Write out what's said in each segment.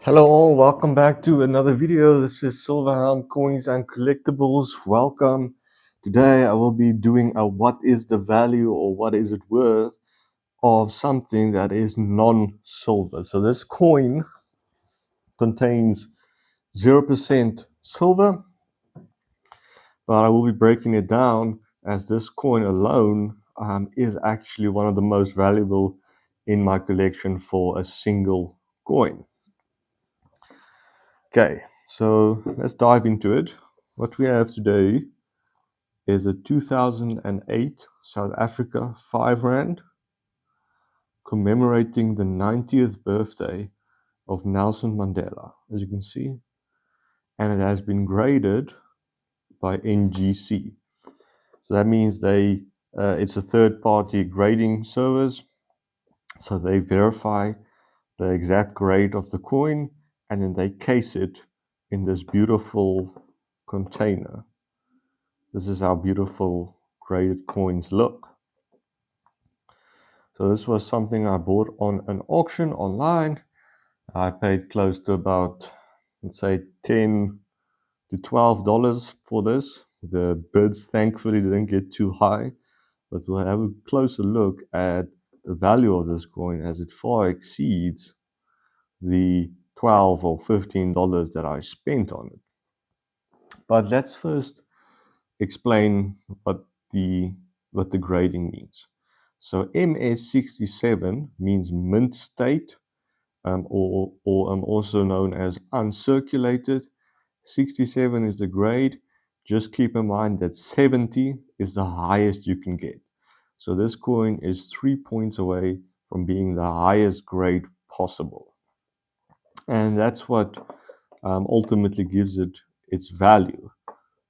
Hello all, welcome back to another video. This is Silverhelm Coins and Collectibles. Welcome. Today I will be doing a what is the value or what is it worth of something that is non-silver. So this coin contains 0% silver, but I will be breaking it down as this coin alone is actually one of the most valuable in my collection for a single coin. Okay, so let's dive into it. What we have today is a 2008 South Africa 5 Rand commemorating the 90th birthday of Nelson Mandela, as you can see. And it has been graded by NGC. So that means it's a third-party grading service. So they verify the exact grade of the coin and then they case it in this beautiful container. This is how beautiful graded coins look. So this was something I bought on an auction online. I paid close to about, let's say, $10 to $12 for this. The bids thankfully didn't get too high, but we'll have a closer look at the value of this coin as it far exceeds the $12 or $15 that I spent on it. But let's first explain what the grading means. So MS67 means mint state, or also known as uncirculated. 67 is the grade. Just keep in mind that 70 is the highest you can get. So this coin is 3 points away from being the highest grade possible. And that's what ultimately gives it its value.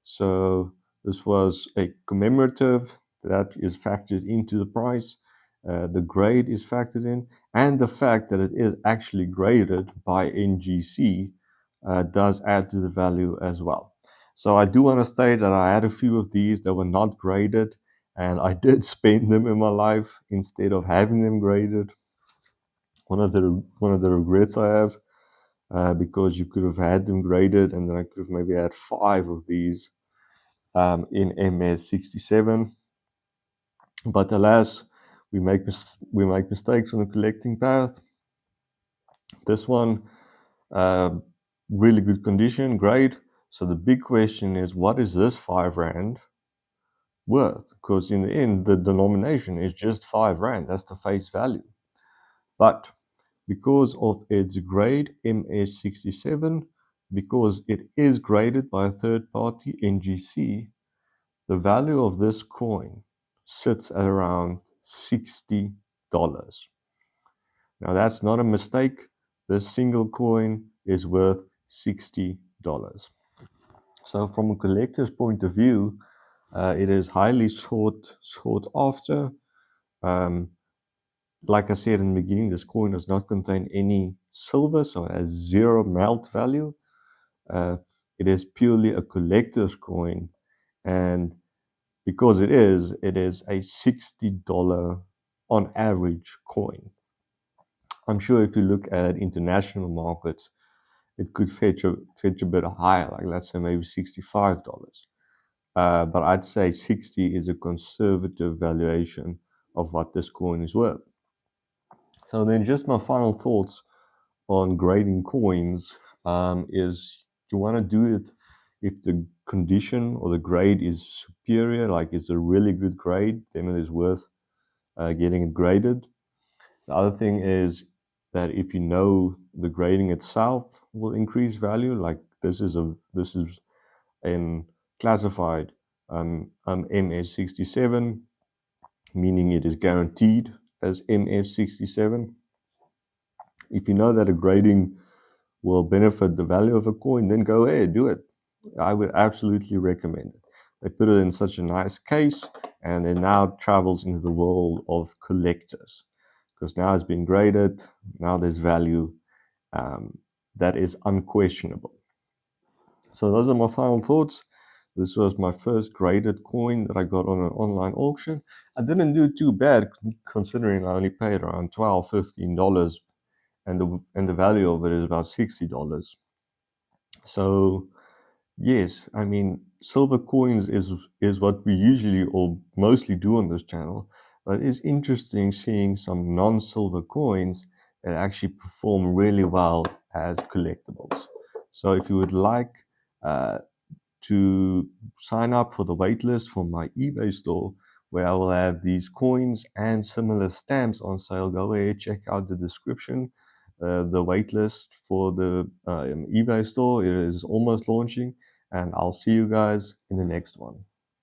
So this was a commemorative that is factored into the price. The grade is factored in, and the fact that it is actually graded by NGC does add to the value as well. So I do want to state that I had a few of these that were not graded, and I did spend them in my life instead of having them graded. One of the regrets I have, because you could have had them graded, and then I could have maybe had 5 of these in MS67. But alas, we make mistakes on the collecting path. This one, really good condition, grade. So the big question is, what is this 5 Rand worth? Because in the end, the denomination is just 5 Rand. That's the face value. But because of its grade, MS67, because it is graded by a third party, NGC, the value of this coin sits at around $60. Now that's not a mistake. This single coin is worth $60. So from a collector's point of view, it is highly sought after. Like I said in the beginning, this coin does not contain any silver, so it has 0 melt value. It is purely a collector's coin, and because it is a $60 on average coin. I'm sure if you look at international markets, it could fetch a bit higher, like let's say maybe $65. But I'd say 60 is a conservative valuation of what this coin is worth. So then just my final thoughts on grading coins is you want to do it if the condition or the grade is superior, like it's a really good grade, then it is worth getting it graded. The other thing is that if you know the grading itself will increase value, like this is an classified MS67, meaning it is guaranteed as MS67. If you know that a grading will benefit the value of a coin, then go ahead, do it. I would absolutely recommend it. They put it in such a nice case, and it now travels into the world of collectors, because now it's been graded, now there's value that is unquestionable. So those are my final thoughts. This was my first graded coin that I got on an online auction. I didn't do too bad considering I only paid around $12, $15 and the value of it is about $60. So yes, I mean, silver coins is what we usually or mostly do on this channel, but it's interesting seeing some non-silver coins that actually perform really well as collectibles. So if you would like uh, to sign up for the waitlist for my eBay store, where I will have these coins and similar stamps on sale, go ahead, check out the description. The waitlist for the eBay store, it is almost launching, and I'll see you guys in the next one.